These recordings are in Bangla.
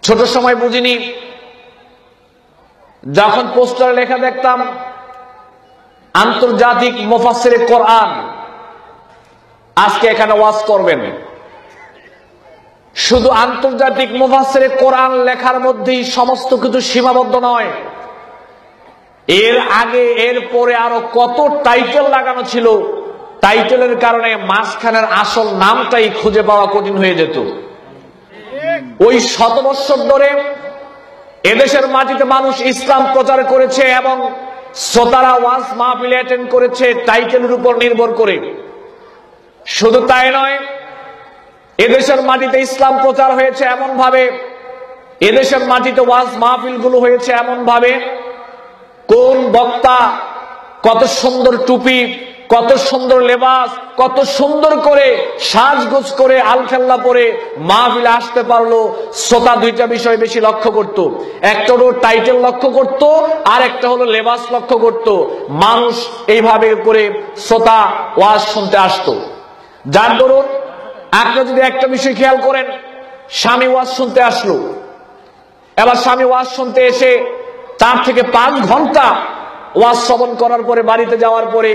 ছোট সময় বুঝিনি, যখন পোস্টারে লেখা দেখতাম আন্তর্জাতিক মুফাসসিরে কোরআন আজকে এখানে ওয়াজ করবেন, শুধু আন্তর্জাতিক মুফাসসিরে কোরআন লেখার মধ্যেই সমস্ত কিছু সীমাবদ্ধ নয়, এর আগে এর পরে আরো কত টাইটেল লাগানো ছিল। টাইটেলের কারণে মাঝখানের আসল নামটাই খুঁজে পাওয়া কঠিন হয়ে যেত। ওই 7 বছর ধরে এদেশের মাটিতে মানুষ ইসলাম প্রচার করেছে এবং শ্রোতারা ওয়াজ মাহফিল অ্যাটেন্ড করেছে টাইটেলের উপর নির্ভর করে। শুধু তাই নয়, এদেশের মাটিতে ইসলাম প্রচার হয়েছে এমন ভাবে, এদেশের মাটিতে ওয়াজ মাহফিল গুলো হয়েছে এমন ভাবে, কোন বক্তা কত সুন্দর টুপি, কত সুন্দর লেবাস, কত সুন্দর করে সাজগোজ করে আলখাল্লা পরে মাহফিলে আসতে পারলো, শ্রোতা দুইটা বিষয় বেশি লক্ষ্য করত। একটা হলো টাইটেল লক্ষ্য করত, আর একটা হলো লেবাস লক্ষ্য করত। মানুষ এইভাবে করে শ্রোতা ওয়াজ শুনতে আসতো। যার দরুন আপনারা যদি একটা বিষয় খেয়াল করেন, স্বামী ওয়াজ শুনতে আসলো, এবার স্বামী ওয়াজ শুনতে এসে 4 থেকে 5 ঘন্টা ওয়াজ শ্রবণ করার পরে বাড়িতে যাওয়ার পরে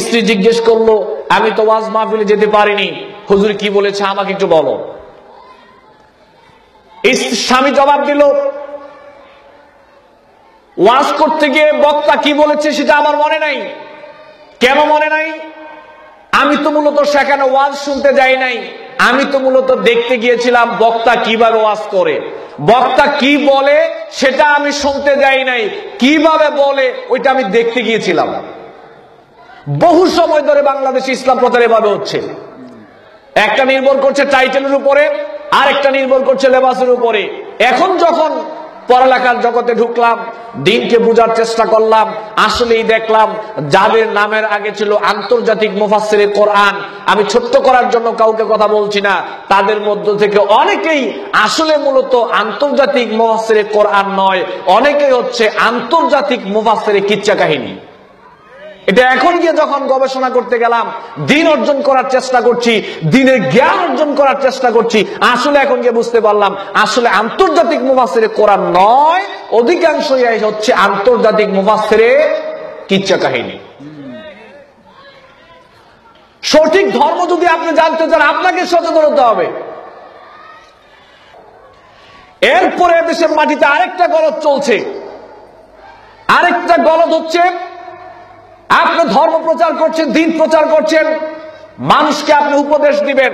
স্ত্রী জিজ্ঞেস করলো, আমি তো ওয়াজ মাহফিলে যেতে পারিনি, হুজুর কি বলেছে আমাকে একটু বলো। স্বামী জবাব দিল, ওয়াজ করতে গিয়ে বক্তা কি বলেছে সেটা আমার মনে নাই। কেন মনে নাই? আমি তো মূলত সেখানে ওয়াজ শুনতে যাই নাই, আমি তো মূলত দেখতে গিয়েছিলাম বক্তা কিভাবে ওয়াজ করে, বক্তা কি বলে সেটা আমি শুনতে যাই নাই, কিভাবে বলে ওইটা আমি দেখতে গিয়েছিলাম। বহু সময় ধরে বাংলাদেশে ইসলাম প্রচার এভাবে হচ্ছে। একটা নির্ভর করছে টাইটেলের উপরে, আর একটা নির্ভর করছে লেবাসের উপরে। এখন যখন পড়ালেখার জগতে ঢুকলাম, দিনকে বোঝার চেষ্টা করলাম, আসলেই দেখলাম যাদের নামের আগে ছিল আন্তর্জাতিক মুফাসসিরে কোরআন, আমি ছোট্ট করার জন্য কাউকে কথা বলছি না, তাদের মধ্য থেকে অনেকেই আসলে মূলত আন্তর্জাতিক মুফাসসিরে কোরআন নয়, অনেকেই হচ্ছে আন্তর্জাতিক মুফাসসিরে কিচ্ছা কাহিনী। এটা এখন গিয়ে যখন গবেষণা করতে গেলাম, দিন অর্জন করার চেষ্টা করছি, দিনের জ্ঞান অর্জন করার চেষ্টা করছি, আসলে এখন গিয়ে বুঝতে পারলাম আসলে আন্তর্জাতিক মুফাসসিরে কোরআন নয়, অধিকাংশই হচ্ছে আন্তর্জাতিক মুফাসসিরে কিচ্ছা কাহিনী। সঠিক ধর্ম যদি আপনি জানতে চান, আপনাকে সচেতন হতে হবে। এরপরে দেশের মাটিতে আরেকটা গলদ চলছে। আরেকটা গলদ হচ্ছে, আপনি ধর্ম প্রচার করছেন, দিন প্রচার করছেন, মানুষকে আপনি উপদেশ দিবেন।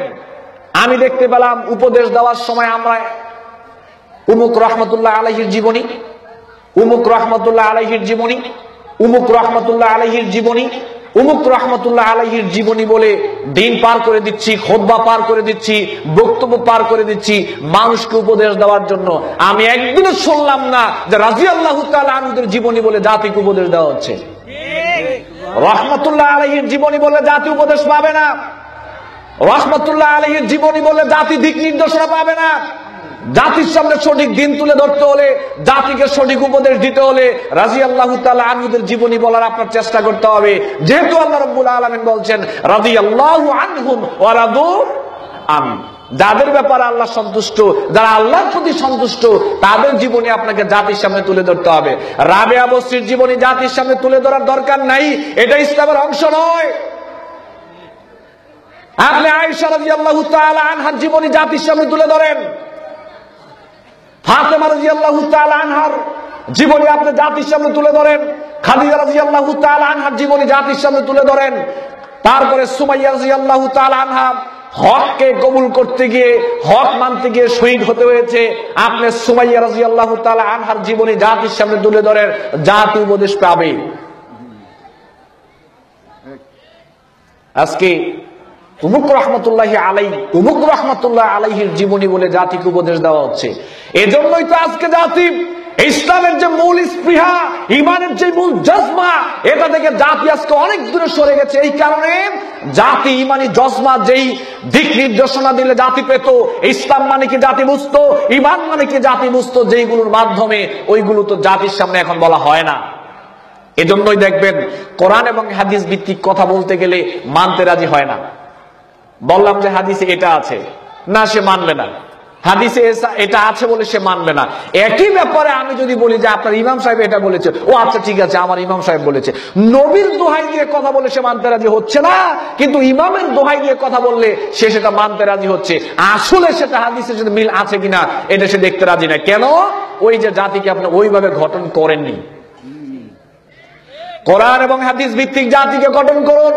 আমি দেখতে পেলাম উপদেশ দেওয়ার সময় আমরা উমুক রহমতুল্লাহ আলাইহির জীবনী, উমুক রহমতুল্লাহ আলাইহির জীবনী, উমুক রহমতুল্লাহ আলাইহির জীবনী, উমুক রহমতুল্লাহ আলাইহির জীবনী বলে দিন পার করে দিচ্ছি, খুতবা পার করে দিচ্ছি, বক্তব্য পার করে দিচ্ছি মানুষকে উপদেশ দেওয়ার জন্য। আমি একদিনও শুনলাম না যে রাদিয়াল্লাহু তাআলা আনহুদের জীবনী বলে জাতিকে উপদেশ দেওয়া হচ্ছে। রহমতুল্লাহ আলাইহির জীবনী বলে জাতি উপদেশ পাবে না, রহমতুল্লাহ আলাইহির জীবনী বলে জাতি দিক নির্দেশনা পাবে না। জাতির সামনে সঠিক দিন তুলে ধরতে হলে, জাতিকে সঠিক উপদেশ দিতে হলে রাদিয়াল্লাহু তাআলা আনহুদের জীবনী বলার আপনার চেষ্টা করতে হবে। যেহেতু আল্লাহ রাব্বুল আলামিন বলছেন রাদিয়াল্লাহু আনহুম ওয়া রাদু আন, যাদের ব্যাপারে আল্লাহ সন্তুষ্ট, যারা আল্লাহর প্রতি সন্তুষ্ট, তাদের জীবনী আপনাকে জাতির সামনে তুলে ধরতে হবে। রাবেয়া বসরির জীবনী জাতির সামনে তুলে ধরার দরকার নাই, এটা ইসলামের অংশ নয়। আপনি আয়েশা রাদিয়াল্লাহু তাআলা আনহার জীবনী জাতির সামনে তুলে ধরেন, ফাতেমা রাদিয়াল্লাহু তাআলা আনহার জীবনী আপনি জাতির সামনে তুলে ধরেন, খাদিজা রাদিয়াল্লাহু তাআলা আনহার জীবনী জাতির সামনে তুলে ধরেন। তারপরে সুমাইয়া রাদিয়াল্লাহু তাআলা আনহা হককে কবুল করতে গিয়ে, হক মানতে গিয়ে শহীদ হতে হয়েছে, আপনি সুমাইয়া রাদিয়াল্লাহু তাআলা আনহার জীবনী জাতির সামনে তুলে ধরেন, জাতি উপদেশ পাবে। আজকে উমুক রহমতুল্লাহি আলাইহি, উমুক রহমতুল্লাহ আলাইহির জীবনী বলে জাতিকে উপদেশ দেওয়া হচ্ছে। এজন্যই তো আজকে জাতি ইসলামের যে মূল স্পৃহা, ইমানের যে মূল জজমা, এটা থেকে জাতি আজকে অনেক দূরে সরে গেছে। এই কারণে জাতি ইমানি জজমা যেই দিক নির্দেশনা দিলে জাতি পেত, ইসলাম মানে কি জাতি বুঝতো, ইমান মানে কি জাতি বুঝতো, যেইগুলোর মাধ্যমে ওইগুলো তো জাতির সামনে এখন বলা হয় না। এজন্যই দেখবেন কোরআন এবং হাদিস ভিত্তিক কথা বলতে গেলে মানতে রাজি হয় না। বললাম যে হাদিসে এটা আছে, না সে মানবে না। হাদিসে এটা আছে বলে সে মানবে না। একই ব্যাপারে আমি যদি বলি যে আপনার ইমাম সাহেব এটা বলেছে, ও আচ্ছা ঠিক আছে আমার ইমাম সাহেব বলেছে, নবীর দোহাই দিয়ে কথা বলে সে মানতে রাজি হচ্ছে না, কিন্তু ইমামের দোহাই দিয়ে কথা বললে সে সেটা মানতে রাজি হচ্ছে। আসলে সেটা হাদিসের সাথে মিল আছে কিনা এটা সে দেখতে রাজি না। কেন? ওই যে জাতিকে আপনি ওইভাবে গঠন করেননি। কোরআন এবং হাদিস ভিত্তিক জাতিকে গঠন করুন।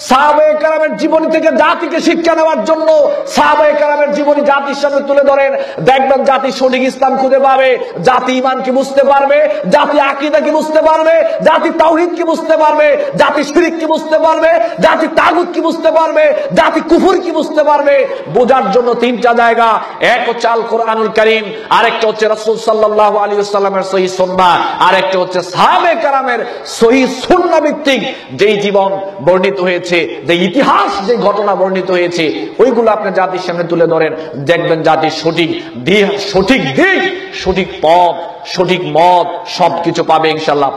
সাহাবায়ে কেরামের জীবনী থেকে জাতিকে শিক্ষা নেওয়ার জন্য সাহাবায়ে কেরামের জীবনী জাতির সামনে তুলে ধরেন, দেখবেন জাতি সঠিক ইসলাম খুঁজে পাবে, জাতি ঈমান কি বুঝতে পারবে, জাতি আকীদা কি বুঝতে পারবে, জাতি তাওহীদ কি বুঝতে পারবে, জাতি শিরক কি বুঝতে পারবে, জাতি তাগুত কি বুঝতে পারবে, জাতি কুফর কি বুঝতে পারবে। বোঝার জন্য তিনটা জায়গা, এক হচ্ছে আল কোরআনুল কারীম, আরেকটা হচ্ছে রাসূল সাল্লাল্লাহু আলাইহি ওয়াসাল্লামের সহিহ সুন্নাহ, আরেকটা হচ্ছে সাহাবায়ে কেরামের সহিহ সুন্নাহ ভিত্তিক যেই জীবন বর্ণিত হয়েছে, যে ইতিহাস, যে ঘটনা বর্ণিত হয়েছে, ওইগুলো আপনি জাতির সামনে তুলে ধরেন, দেখবেন জাতির সঠিক দিক, সঠিক পথ, সঠিক মত সবকিছু পাবে ইনশাআল্লাহ।